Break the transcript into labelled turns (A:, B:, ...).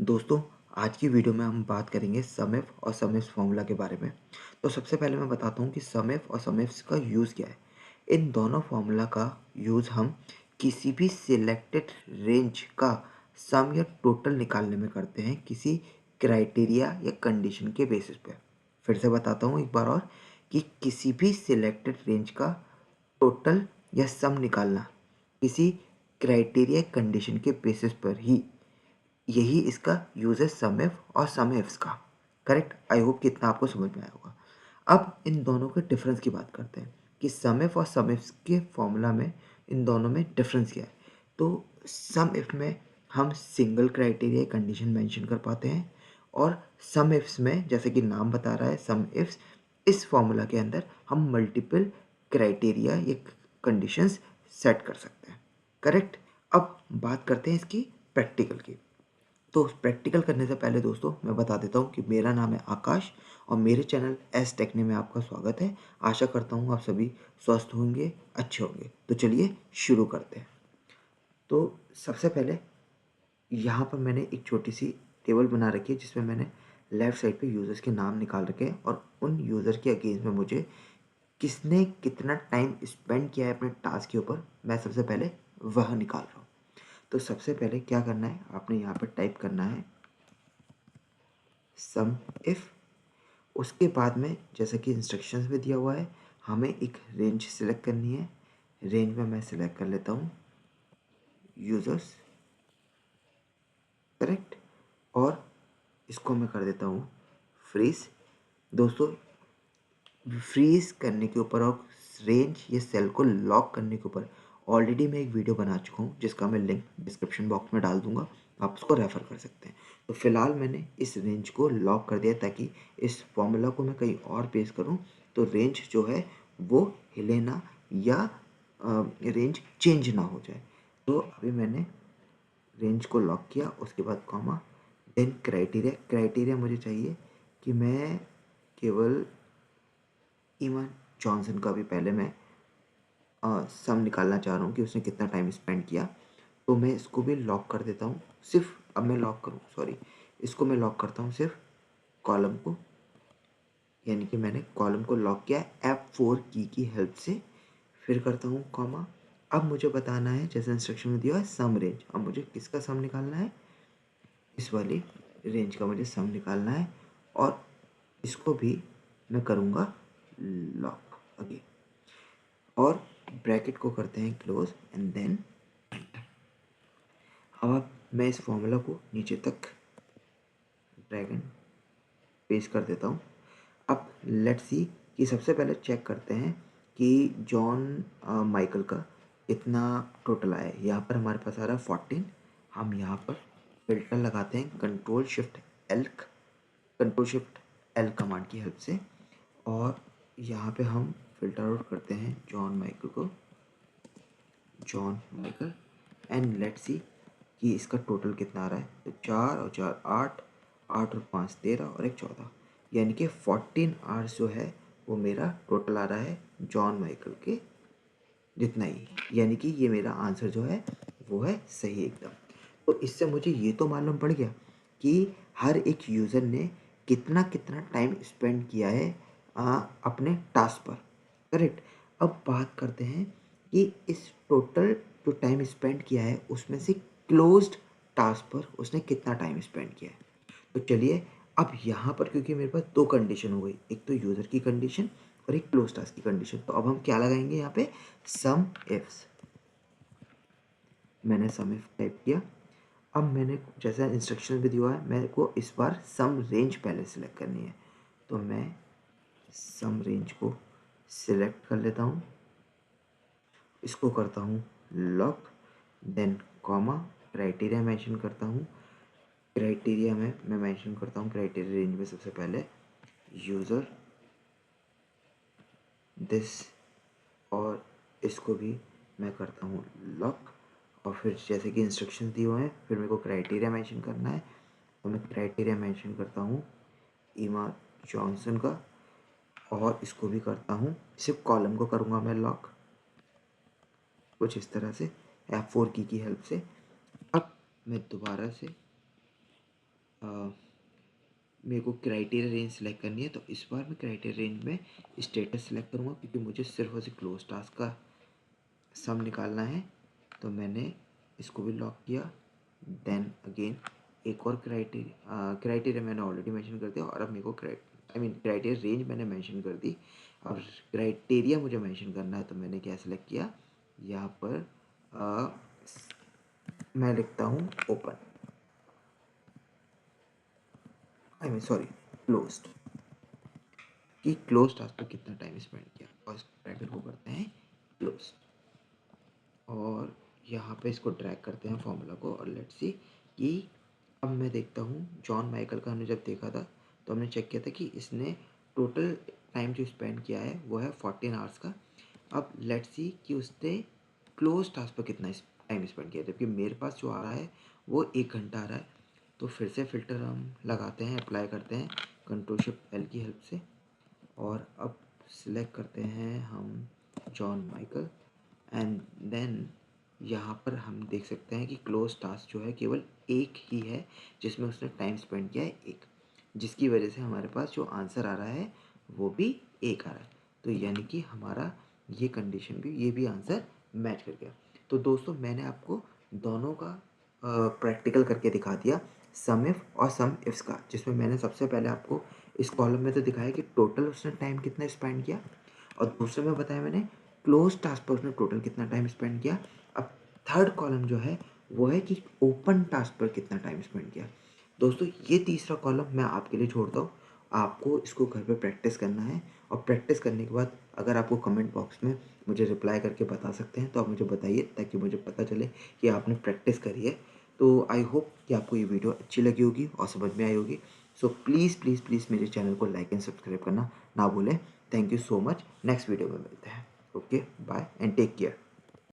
A: दोस्तों, आज की वीडियो में हम बात करेंगे सम इफ और सम इफ फॉर्मूला के बारे में। तो सबसे पहले मैं बताता हूँ कि सम इफ और सम इफ्स का यूज़ क्या है। इन दोनों फॉर्मूला का यूज़ हम किसी भी सिलेक्टेड रेंज का सम या टोटल निकालने में करते हैं किसी क्राइटेरिया या कंडीशन के बेसिस पे। फिर से बताता हूँ एक बार और कि किसी भी सिलेक्टेड रेंज का टोटल या सम निकालना किसी क्राइटेरिया कंडीशन के बेसिस पर ही, यही इसका यूज़ है सम इफ और सम इफ्स का। करेक्ट। आई होप कि इतना आपको समझ में आया होगा। अब इन दोनों के डिफरेंस की बात करते हैं कि सम इफ और सम इफ्स के फॉर्मूला में इन दोनों में डिफरेंस क्या है। तो सम इफ में हम सिंगल क्राइटेरिया कंडीशन मेंशन कर पाते हैं, और सम इफ्स में जैसे कि नाम बता रहा है सम इफ्स, इस फॉर्मूला के अंदर हम मल्टीपल क्राइटेरिया या कंडीशंस सेट कर सकते हैं। करेक्ट। अब बात करते हैं इसकी प्रैक्टिकल की। तो प्रैक्टिकल करने से पहले दोस्तों मैं बता देता हूँ कि मेरा नाम है आकाश और मेरे चैनल एस टेक्ने में आपका स्वागत है। आशा करता हूँ आप सभी स्वस्थ होंगे, अच्छे होंगे। तो चलिए शुरू करते हैं। तो सबसे पहले यहाँ पर मैंने एक छोटी सी टेबल बना रखी है जिसमें मैंने लेफ़्ट साइड पे यूज़र्स के नाम निकाल रखे हैं, और उन यूज़र के अगेंस्ट में मुझे किसने कितना टाइम स्पेंड किया है अपने टास्क के ऊपर, मैं सबसे पहले वह निकाल रहा हूँ। तो सबसे पहले क्या करना है, आपने यहाँ पर टाइप करना है सम इफ। उसके बाद में जैसा कि इंस्ट्रक्शंस में दिया हुआ है, हमें एक रेंज सेलेक्ट करनी है। रेंज में मैं सेलेक्ट कर लेता हूँ यूज़र्स। करेक्ट। और इसको मैं कर देता हूँ फ्रीज। दोस्तों, फ्रीज करने के ऊपर और रेंज या सेल को लॉक करने के ऊपर ऑलरेडी मैं एक वीडियो बना चुका हूँ जिसका मैं लिंक डिस्क्रिप्शन बॉक्स में डाल दूंगा, आप उसको रेफ़र कर सकते हैं। तो फिलहाल मैंने इस रेंज को लॉक कर दिया ताकि इस फॉर्मूला को मैं कहीं और पेश करूँ तो रेंज जो है वो हिले ना, या रेंज चेंज ना हो जाए। तो अभी मैंने रेंज को लॉक किया, उसके बाद कॉमा, देन क्राइटेरिया। क्राइटेरिया मुझे चाहिए कि मैं केवल ईमा जॉनसन का भी पहले मैं सम निकालना चाह रहा हूँ कि उसने कितना टाइम स्पेंड किया। तो मैं इसको भी लॉक कर देता हूँ। सिर्फ अब मैं लॉक करूँ, सॉरी, इसको मैं लॉक करता हूँ सिर्फ कॉलम को, यानी कि मैंने कॉलम को लॉक किया F4 की हेल्प से। फिर करता हूँ कॉमा। अब मुझे बताना है जैसे इंस्ट्रक्शन में दिया है सम रेंज। अब मुझे किसका सम निकालना है, इस वाली रेंज का मुझे सम निकालना है, और इसको भी मैं करूँगा लॉक अगेन, और ब्रैकेट को करते हैं क्लोज एंड देन। अब मैं इस फॉर्मूला को नीचे तक ड्रैग एंड पेस्ट कर देता हूँ। अब लेट्स सी कि सबसे पहले चेक करते हैं कि जॉन माइकल का इतना टोटल आया है। यहाँ पर हमारे पास आ रहा है 14। हम यहाँ पर फिल्टर लगाते हैं कंट्रोल शिफ्ट एल कमांड की हेल्प से, और यहाँ पे हम फिल्टर आउट करते हैं John Michael and let's see कि इसका टोटल कितना आ रहा है। तो 4 और 4 8, 8 और 5 13 और एक 14, यानी कि 14 आवर्स जो है वो मेरा टोटल आ रहा है जॉन माइकल के जितना ही, यानी कि ये मेरा आंसर जो है वो है सही एकदम। तो इससे मुझे ये तो मालूम पड़ गया कि हर एक यूज़र ने कितना कितना टाइम स्पेंड किया है अपने टास्क पर। करेक्ट। अब बात करते हैं कि इस टोटल जो टाइम स्पेंड किया है उसमें से क्लोज्ड टास्क पर उसने कितना टाइम स्पेंड किया है। तो चलिए, अब यहाँ पर क्योंकि मेरे पास दो कंडीशन हो गई, एक तो यूज़र की कंडीशन और एक क्लोज टास्क की कंडीशन, तो अब हम क्या लगाएंगे यहाँ पे सम इफ्स। मैंने सम इफ टाइप किया। अब मैंने जैसा इंस्ट्रक्शन भी दिया है, मेरे को इस बार सम रेंज पहले सेलेक्ट करनी है। तो मैं सम रेंज को सिलेक्ट कर लेता हूँ, इसको करता हूँ lock, then comma, criteria mention करता हूँ। क्राइटेरिया में मैं मेंशन करता हूँ क्राइटेरिया रेंज में सबसे पहले यूज़र दिस, और इसको भी मैं करता हूँ लॉक। और फिर जैसे कि इंस्ट्रक्शन दिए हुए हैं, फिर मेरे को क्राइटेरिया मेंशन करना है, तो मैं क्राइटेरिया मेंशन करता हूँ ईमा जॉनसन का, और इसको भी करता हूँ, सिर्फ कॉलम को करूँगा मैं लॉक, कुछ इस तरह से F4 की हेल्प से। अब मैं दोबारा से मेरे को क्राइटेरिया रेंज सेलेक्ट करनी है, तो इस बार मैं क्राइटेरिया रेंज में स्टेटस सेलेक्ट करूँगा क्योंकि मुझे सिर्फ और सिर्फ क्लोज टास्क का सम निकालना है। तो मैंने इसको भी लॉक किया। देन अगेन एक और क्राइटेरिया मैंने ऑलरेडी मेंशन कर दिया, और अब मेरे को क्राइटेरिया रेंज मैंने मेंशन कर दी। और क्राइटेरिया मुझे मेंशन करना है, तो मैंने क्या सेलेक्ट किया यहाँ पर, मैं लिखता हूँ ओपन, सॉरी, क्लोज्ड, कि क्लोज टास्क पर कितना टाइम स्पेंड किया, और इस ब्रैकेट को करते हैं क्लोज। और यहाँ पे इसको ड्रैग करते हैं फॉर्मूला को, और लेट्स सी कि अब मैं देखता हूँ जॉन माइकल का हमने जब देखा था तो हमने चेक किया था कि इसने टोटल टाइम जो स्पेंड किया है वो है 14 आवर्स का। अब लेट्स सी कि उसने क्लोज टास्क पर कितना टाइम स्पेंड किया, जबकि मेरे पास जो आ रहा है वो 1 घंटा आ रहा है। तो फिर से फ़िल्टर हम लगाते हैं, अप्लाई करते हैं Ctrl+Shift+L की हेल्प से, और अब सिलेक्ट करते हैं हम जॉन माइकल। एंड देन यहाँ पर हम देख सकते हैं कि क्लोज टास्क जो है केवल एक ही है जिसमें उसने टाइम स्पेंड किया है एक, जिसकी वजह से हमारे पास जो आंसर आ रहा है वो भी एक आ रहा है। तो यानी कि हमारा ये कंडीशन भी, ये भी आंसर मैच कर गया। तो दोस्तों मैंने आपको दोनों का प्रैक्टिकल करके दिखा दिया, सम इफ और सम इफ्स का, जिसमें मैंने सबसे पहले आपको इस कॉलम में तो दिखाया कि टोटल उसने टाइम कितना स्पेंड किया, और दूसरे में बताया मैंने क्लोज टास्क पर उसने टोटल कितना टाइम स्पेंड किया। अब थर्ड कॉलम जो है वो है कि ओपन टास्क पर कितना टाइम स्पेंड किया। दोस्तों ये तीसरा कॉलम मैं आपके लिए छोड़ता हूँ, आपको इसको घर पे प्रैक्टिस करना है, और प्रैक्टिस करने के बाद अगर आपको कमेंट बॉक्स में मुझे रिप्लाई करके बता सकते हैं तो आप मुझे बताइए, ताकि मुझे पता चले कि आपने प्रैक्टिस करी है। तो आई होप कि आपको ये वीडियो अच्छी लगी होगी और समझ में आई होगी। सो प्लीज़ प्लीज़ प्लीज़ मेरे चैनल को लाइक एंड सब्सक्राइब करना ना भूलें। Thank you so much. Next video में मिलते हैं। Okay, bye and take care.